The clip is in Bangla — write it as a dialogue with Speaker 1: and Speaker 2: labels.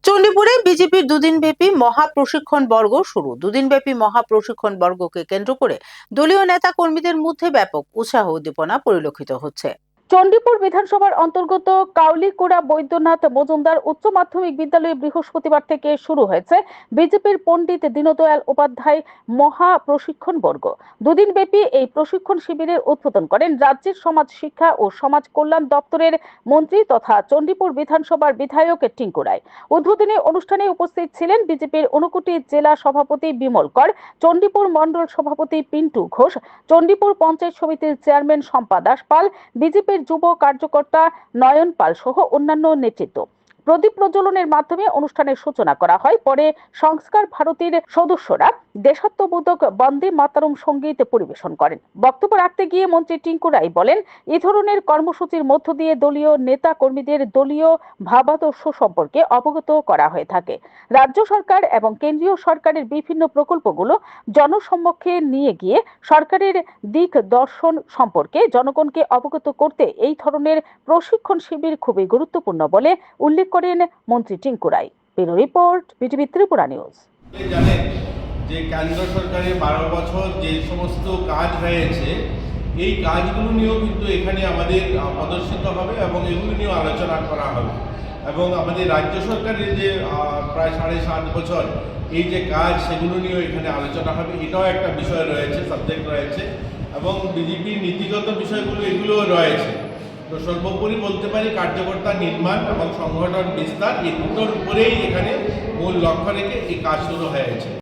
Speaker 1: চণ্ডীপুরে বিজেপির দুদিনব্যাপী মহাপ্রশিক্ষণ বর্গ শুরু। দুদিনব্যাপী মহাপ্রশিক্ষণ বর্গকে কেন্দ্র করে দলীয় নেতা কর্মীদের মধ্যে ব্যাপক উৎসাহ উদ্দীপনা পরিলক্ষিত হচ্ছে।
Speaker 2: চণ্ডীপুর বিধানসভার অন্তর্গত কাউলিকুড়া বৈদ্যনাথ মজুমদার উচ্চ মাধ্যমিক বিদ্যালয়ে বৃহস্পতিবার থেকে শুরু হয়েছে বিজেপির পণ্ডিত দীনদয়াল উপাধ্যায় মহা প্রশিক্ষণ বর্গ। দুদিনব্যাপী এই প্রশিক্ষণ শিবিরের উদ্বোধন করেন রাজ্যের সমাজ শিক্ষা ও সমাজ কল্যাণ দপ্তরের মন্ত্রী তথা চণ্ডীপুর বিধানসভার বিধায়ক টিঙ্কু রায়। উদ্বোধনী অনুষ্ঠানে উপস্থিত ছিলেন বিজেপির ঊনকোটি জেলা সভাপতি বিমল কর, চণ্ডীপুর মণ্ডল সভাপতি পিন্টু ঘোষ, চণ্ডীপুর পঞ্চায়েত সমিতির চেয়ারম্যান শম্পা দাস পাল, বিজেপির যুব কার্যকর্তা নয়ন পাল সহ অন্যান্য নেতৃত্ব। প্রদীপ প্রজ্বলনের মাধ্যমে অনুষ্ঠানের সূচনা করা হয়। পরে সংস্কার ভারতীর সদস্যরা দেশাত্মবোধক বন্দে মাতরম সঙ্গীত পরিবেশন করেন। বক্তব্য রাখতে গিয়ে মন্ত্রী টিঙ্কু রায় বলেন, এই ধরনের কর্মসূচির মধ্য দিয়ে দলীয় নেতা কর্মীদের দলীয় ভাবাদর্শ সম্পর্কে অবগত করা হয়ে থাকে। রাজ্য সরকার এবং কেন্দ্রীয় সরকারের বিভিন্ন প্রকল্পগুলো জনসম্মুখে নিয়ে গিয়ে সরকারের দিক দর্শন সম্পর্কে জনগণকে অবগত করতে এই ধরনের প্রশিক্ষণ শিবির খুবই গুরুত্বপূর্ণ বলে উল্লেখ করেন মন্ত্রী Tinku Roy. Bureau report, BTV Tripura news.
Speaker 3: জানেন যে কেন্দ্র সরকারের 12 বছর যে সমস্ত কাজ হয়েছে, এই কাজগুলো নিয়েও কিন্তু এখানে আমাদের প্রদর্শিত হবে এবং এগুলো নিয়েও আলোচনা করা হবে। এবং আমাদের রাজ্য সরকারের যে প্রায় 7.5 বছর এই যে কাজ, সেগুলো নিয়েও এখানে আলোচনা হবে। এটাও একটা বিষয় রয়েছে, সাবজেক্ট রয়েছে, এবং বিজেপির নীতিগত বিষয়গুলো এগুলোও রয়েছে। তো সর্বোপরি বলতে পারি কার্যকর্তা নির্মাণ এবং সংগঠন বিস্তার, এই দুটোর উপরেই এখানে মূল লক্ষ্য রেখে এই কাজ শুরু হয়েছে।